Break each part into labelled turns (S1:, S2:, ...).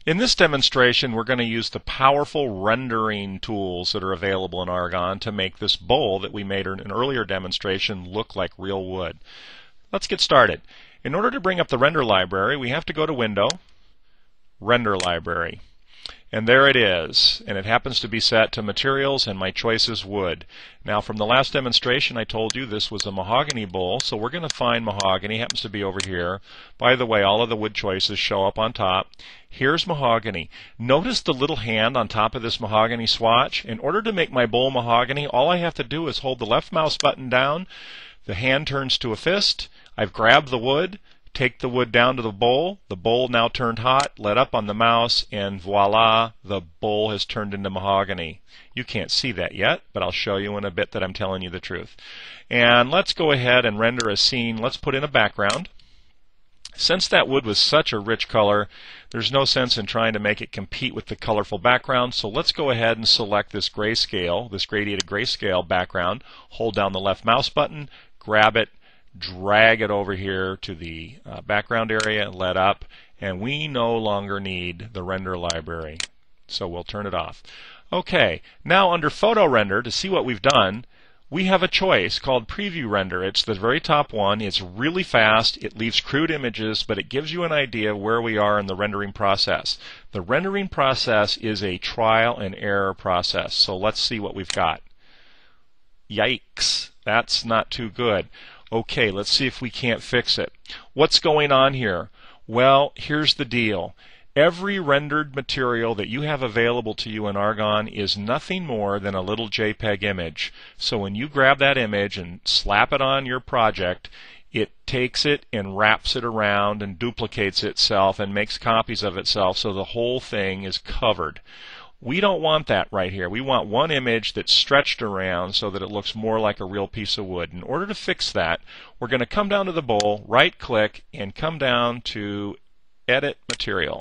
S1: In this demonstration, we're going to use the powerful rendering tools that are available in Argon to make this bowl that we made in an earlier demonstration look like real wood. Let's get started. In order to bring up the render library, we have to go to Window, Render Library. And there it is, and it happens to be set to Materials, and my choice is wood. Now, from the last demonstration, I told you this was a mahogany bowl, so we're going to find mahogany. It happens to be over here. By the way, all of the wood choices show up on top. Here's mahogany. Notice the little hand on top of this mahogany swatch. In order to make my bowl mahogany, all I have to do is hold the left mouse button down. The hand turns to a fist. I've grabbed the wood. Take the wood down to the bowl now turned hot, let up on the mouse, and voila, the bowl has turned into mahogany. You can't see that yet, but I'll show you in a bit that I'm telling you the truth. And let's go ahead and render a scene. Let's put in a background. Since that wood was such a rich color, there's no sense in trying to make it compete with the colorful background, so let's go ahead and select this grayscale, this gradiated grayscale background, hold down the left mouse button, grab it, drag it over here to the background area and let up, and we no longer need the render library, so we'll turn it off. Okay, now under photo render, to see what we've done, we have a choice called preview render. It's the very top one. It's really fast. It leaves crude images, but it gives you an idea of where we are in the rendering process. The rendering process is a trial and error process, so let's see what we've got. Yikes, that's not too good. Okay, let's see if we can't fix it. What's going on here? Well, here's the deal. Every rendered material that you have available to you in Argon is nothing more than a little JPEG image. So when you grab that image and slap it on your project, it takes it and wraps it around and duplicates itself and makes copies of itself, so the whole thing is covered. We don't want that right here. We want one image that's stretched around so that it looks more like a real piece of wood. In order to fix that, we're going to come down to the bowl, right-click, and come down to Edit Material.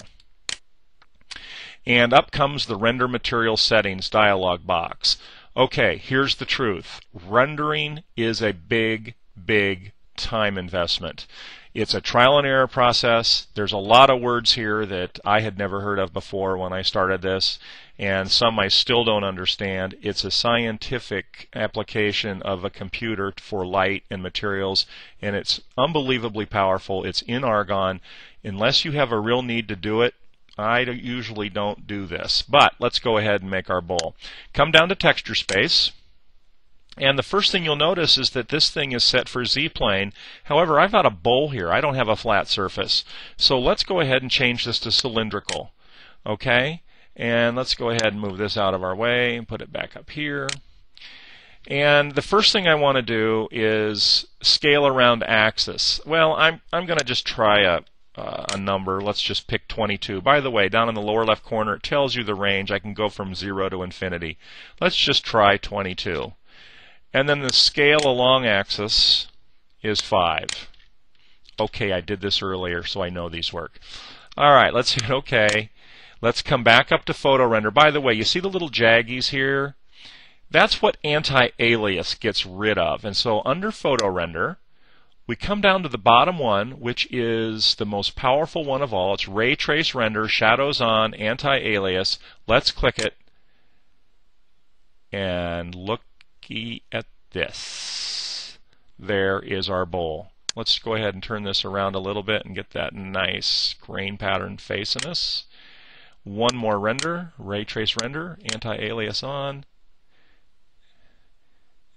S1: And up comes the Render Material Settings dialog box. Okay, here's the truth. Rendering is a big, big time investment. It's a trial and error process. There's a lot of words here that I had never heard of before when I started this, and some I still don't understand. It's a scientific application of a computer for light and materials, and it's unbelievably powerful. It's in Argon. Unless you have a real need to do it, I usually don't do this. But let's go ahead and make our bowl. Come down to Texture Space. And the first thing you'll notice is that this thing is set for Z-plane. However, I've got a bowl here. I don't have a flat surface. So let's go ahead and change this to cylindrical. Okay? And let's go ahead and move this out of our way and put it back up here. And the first thing I want to do is scale around axis. Well, I'm going to just try a number. Let's just pick 22. By the way, down in the lower left corner, it tells you the range. I can go from 0 to infinity. Let's just try 22. And then the scale along axis is 5. Okay, I did this earlier, so I know these work. All right, let's hit OK. Let's come back up to photo render. By the way, you see the little jaggies here? That's what anti-alias gets rid of. And so under photo render, we come down to the bottom one, which is the most powerful one of all. It's Ray Trace Render, Shadows On, Anti-Alias. Let's click it. And look at this. There is our bowl. Let's go ahead and turn this around a little bit and get that nice grain pattern face in us. One more render, Ray Trace Render, Anti-Alias on,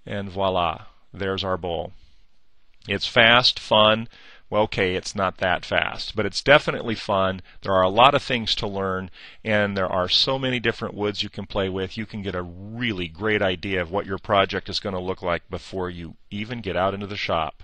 S1: and voila, there's our bowl. It's fast, fun. Well, okay, it's not that fast, but it's definitely fun. There are a lot of things to learn, and there are so many different woods you can play with. You can get a really great idea of what your project is going to look like before you even get out into the shop.